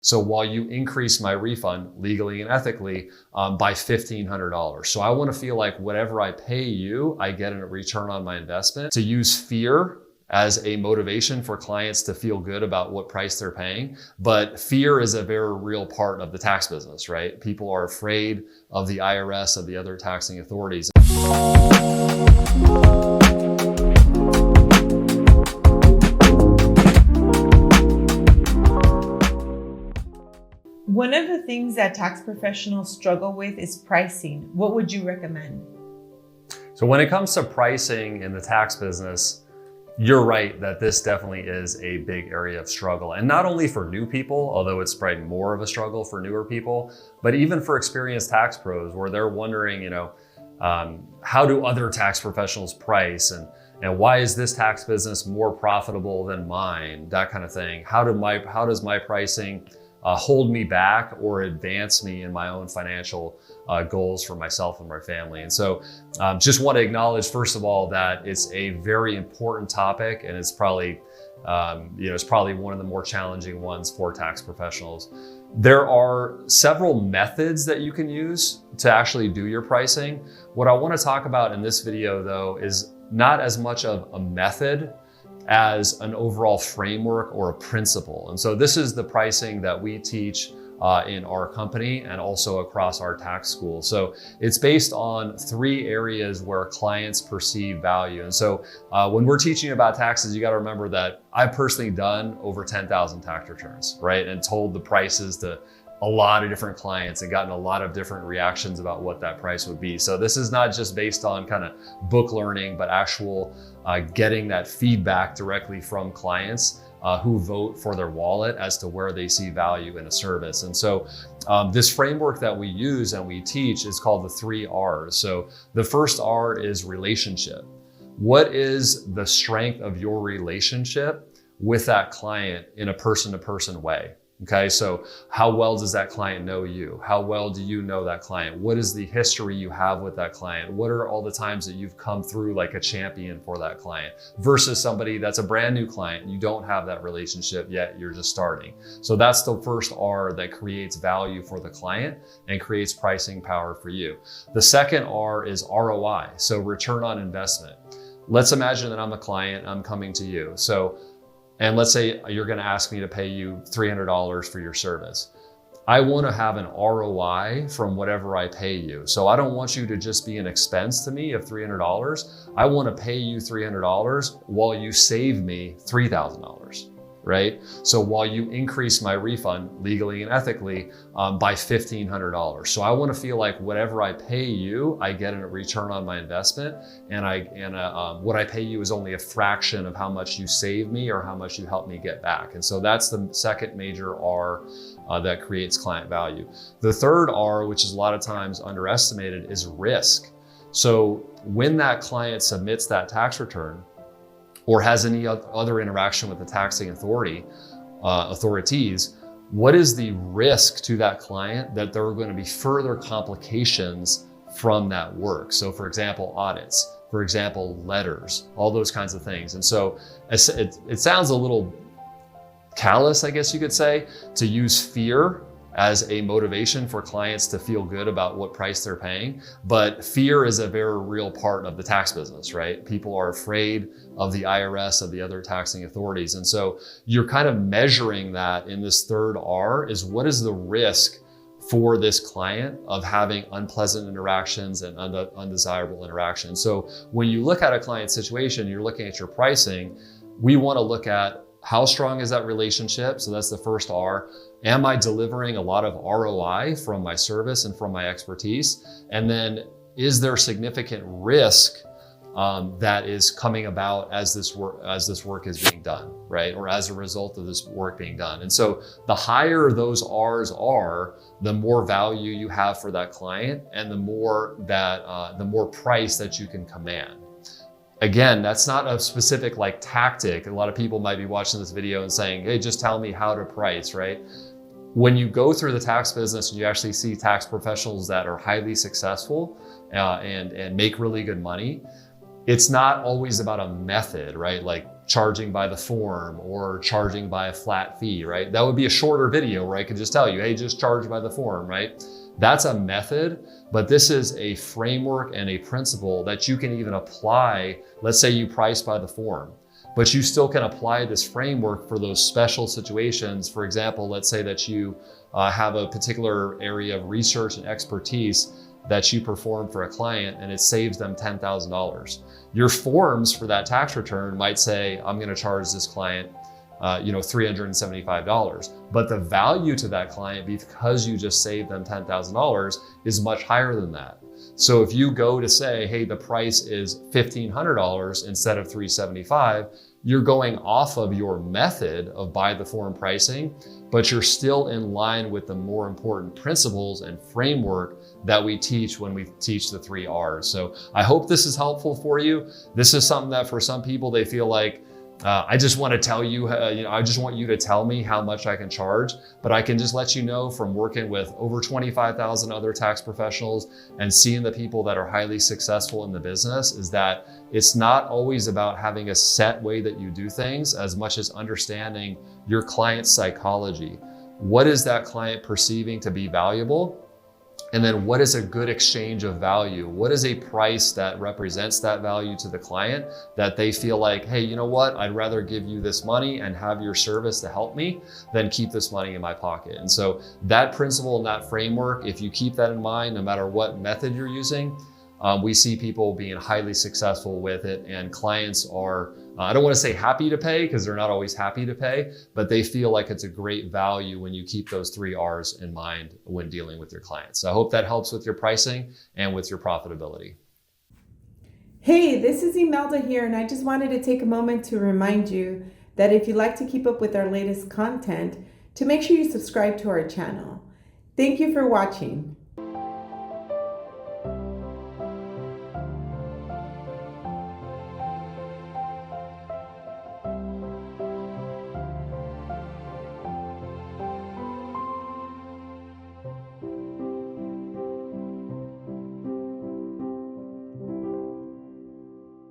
So while you increase my refund legally and ethically by $1,500. So I want to feel like whatever I pay you, I get a return on my investment. To use fear as a motivation for clients to feel good about what price they're paying. But fear is a very real part of the tax business, right? People are afraid of the IRS, of the other taxing authorities. One of the things that tax professionals struggle with is pricing. What would you recommend? So when it comes to pricing in the tax business, you're right that this definitely is a big area of struggle. And not only for new people, although it's probably more of a struggle for newer people, but even for experienced tax pros where they're wondering, how do other tax professionals price? And why is this tax business more profitable than mine? That kind of thing. How does my pricing hold me back or advance me in my own financial goals for myself and my family? And so just want to acknowledge, first of all, that it's a very important topic, and it's probably one of the more challenging ones for tax professionals. There are several methods that you can use to actually do your pricing. What I want to talk about in this video, though, is not as much of a method as an overall framework or a principle. And so this is the pricing that we teach in our company and also across our tax school. So it's based on 3 areas where clients perceive value. And so when we're teaching about taxes, you got to remember that I've personally done over 10,000 tax returns, right? And told the prices to a lot of different clients and gotten a lot of different reactions about what that price would be. So this is not just based on kind of book learning, but actual getting that feedback directly from clients who vote for their wallet as to where they see value in a service. And so this framework that we use and we teach is called the 3 R's. So the first R is relationship. What is the strength of your relationship with that client in a person-to-person way? Okay, so how well does that client know you? How well do you know that client? What is the history you have with that client? What are all the times that you've come through like a champion for that client versus somebody that's a brand new client? You don't have that relationship yet, you're just starting. So that's the first R that creates value for the client and creates pricing power for you. The second R is ROI, so return on investment. Let's imagine that I'm a client, I'm coming to you. And let's say you're going to ask me to pay you $300 for your service. I want to have an ROI from whatever I pay you. So I don't want you to just be an expense to me of $300. I want to pay you $300 while you save me $3,000, right? So while you increase my refund legally and ethically by $1,500. So I want to feel like whatever I pay you, I get a return on my investment, and what I pay you is only a fraction of how much you save me or how much you help me get back. And so that's the second major R that creates client value. The third R, which is a lot of times underestimated, is risk. So when that client submits that tax return, or has any other interaction with the taxing authorities, what is the risk to that client that there are going to be further complications from that work? So for example, audits, for example, letters, all those kinds of things. And so it sounds a little callous, I guess you could say, to use fear as a motivation for clients to feel good about what price they're paying. But fear is a very real part of the tax business, right? People are afraid of the IRS, of the other taxing authorities. And so you're kind of measuring that in this third R is what is the risk for this client of having unpleasant interactions and undesirable interactions. So when you look at a client situation, you're looking at your pricing, we want to look at how strong is that relationship? So that's the first R. Am I delivering a lot of ROI from my service and from my expertise? And then is there significant risk that is coming about as this work is being done, right? Or as a result of this work being done. And so the higher those R's are, the more value you have for that client and the more price that you can command. Again, that's not a specific tactic. A lot of people might be watching this video and saying, hey, just tell me how to price, right? When you go through the tax business and you actually see tax professionals that are highly successful and make really good money, it's not always about a method, right? Like charging by the form or charging by a flat fee, right? That would be a shorter video where I could just tell you, hey, just charge by the form, right? That's a method, but this is a framework and a principle that you can even apply. Let's say you price by the form, but you still can apply this framework for those special situations. For example, let's say that you have a particular area of research and expertise that you perform for a client and it saves them $10,000. Your forms for that tax return might say, I'm going to charge this client $375. But the value to that client, because you just saved them $10,000, is much higher than that. So if you go to say, hey, the price is $1,500 instead of $375, you're going off of your method of by the form pricing, but you're still in line with the more important principles and framework that we teach when we teach the 3 R's. So I hope this is helpful for you. This is something that for some people, they feel like, I just want to tell you, I just want you to tell me how much I can charge, but I can just let you know from working with over 25,000 other tax professionals and seeing the people that are highly successful in the business is that it's not always about having a set way that you do things as much as understanding your client's psychology. What is that client perceiving to be valuable? And then what is a good exchange of value? What is a price that represents that value to the client that they feel like, hey, you know what? I'd rather give you this money and have your service to help me than keep this money in my pocket. And so that principle and that framework, if you keep that in mind, no matter what method you're using, we see people being highly successful with it, and clients are, I don't want to say happy to pay because they're not always happy to pay, but they feel like it's a great value when you keep those 3 R's in mind when dealing with your clients. So I hope that helps with your pricing and with your profitability. Hey, this is Imelda here, and I just wanted to take a moment to remind you that if you'd like to keep up with our latest content, to make sure you subscribe to our channel. Thank you for watching.